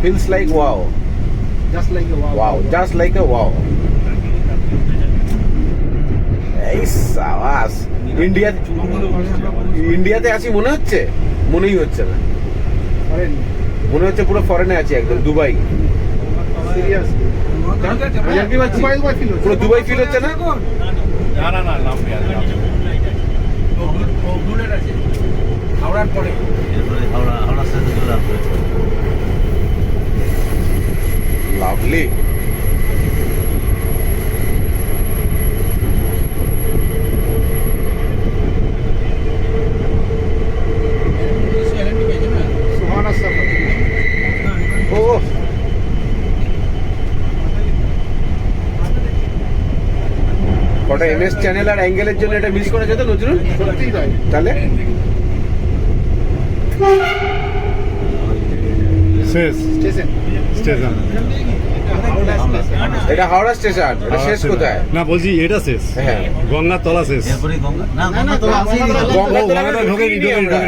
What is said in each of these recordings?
feels like wow. Just like a wow. Wow, just like a wow. এই সাবাস। ইন্ডিয়াতে আছি মনে হচ্ছে? মনেই হচ্ছে না, মনে হচ্ছে পুরো ফরেনে আছি, একদম দুবাই। পুরো দুবাই ফিল হচ্ছে না? হাওড়ার পরে হাওড়া স্টেশন লাভলি। ও কটা এমএস চ্যানেল আর অ্যাঙ্গেলের জন্য এটা মিস করা যেত নজরুল? সত্যিই তাই। তাহলে শেষ স্টেশন স্টেশন। এটা হাওড়া স্টেশন, এটা শেষ কোথায়? না বলছি এটা শেষ, হ্যাঁ গঙ্গার তলা শেষ। এরপরে গঙ্গা না না, গঙ্গা তো না, আছেই। গঙ্গা তো গঙ্গাটা ঢোকেনি, আমরা।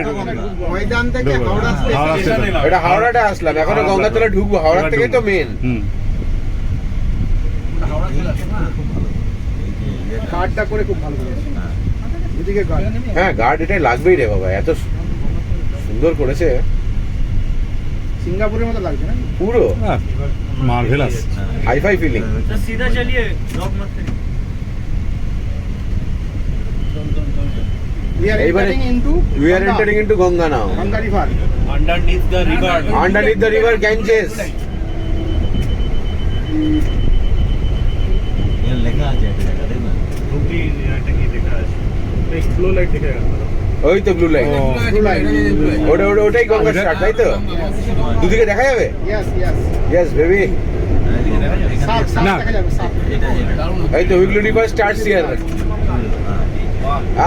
ময়দান থেকে হাওড়া হাওড়া স্টেশন। স্টেশন। এটা হাওড়াটা আসলাম, এখন গঙ্গাতলা ঢুকবো, হাওড়া থেকেই তো মেন। কার্ডটা করে খুব ভালো করেছে। এদিকে গার্ড। হ্যাঁ গার্ড এটাই লাগবেই রে বাবা, এত সুন্দর করেছে সিঙ্গাপুরের মতো লাগছে না? পুরো মার্ভেলাস। Hi fi feeling. सीधा चलिए जॉब मत करिए We are এইবারে entering into we are entering into Ganga now. Ganga River. Underneath the river Underneath the river Ganges. এর লেখা আছে একটা জায়গা দেখ না। হুগলি কি দেখা আছে एक फ्लो लाइट दिखेगा ওই তো ব্লু লাইন, Blue line. ওটা ওটাই গঙ্গা স্টার্ট, তাই তো? দুদিকে দেখা যাবে? Yes, yes. Yes baby. সাপ না। দেখা যাবে, সাপ। এটা যেটা এই তো হুগলি রিভার স্টার্টস হিয়ার।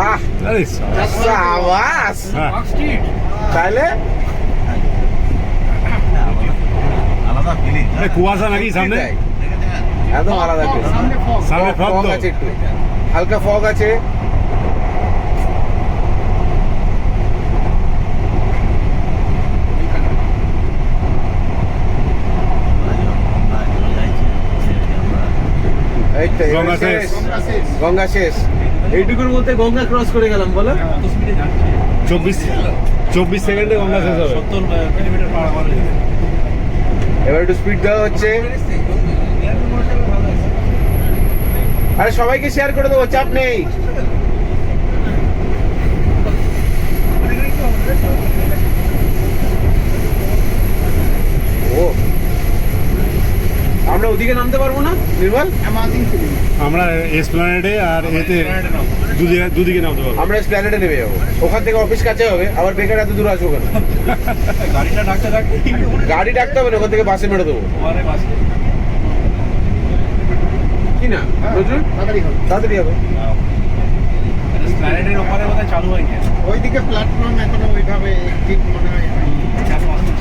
আহ আরে সাবাস। হ্যাঁ তাহলে আলাদা ফিলিং। এই কুয়াশা নাকি সামনে? একদম আলাদা ফিল। সামনে fog. সামনে ফগ ফগ তো। আছে, একটু হালকা ফগ আছে। এই তো এবার গঙ্গা শেষ। শেষ, গঙ্গা শেষ। গঙ্গা শেষ। এইটুকুর মধ্যে গঙ্গা ক্রস করে গেলাম বলো। 24 সেকেন্ডে গঙ্গা শেষ হবে। 70 কিলোমিটার পার আওয়ার এবার একটু স্পিড দেওয়া হচ্ছে। আরে সবাইকে শেয়ার করে দেবো, চাপ নেই। ও আমরা ওদিকে নামতে পারবো না নির্মল? Amazing feeling. আমরা এসপ্ল্যানেডে আর এতে দুদিকে নামতে পারবো। আমরা প্ল্যানেটে নেমে যাবো, ওখান থেকে অফিস কাছে হবে, আবার বেকার এত দূর আসবো কেন? গাড়িটা ডাকতে ডাকতে গাড়ি ডাকতে হবে না, ওখান থেকে বাসে মেরে দেবো। আমারে বাসে কি না নজরুল? তাড়াতাড়ি হবে। তাড়াতাড়ি হবে। প্ল্যানেটের ওপরে বোধহয় চালু হয়নি ওইদিকে প্ল্যাটফর্ম এখনো ওইভাবে ঠিক মনে হয় হয়নি। 4-5 মিনিট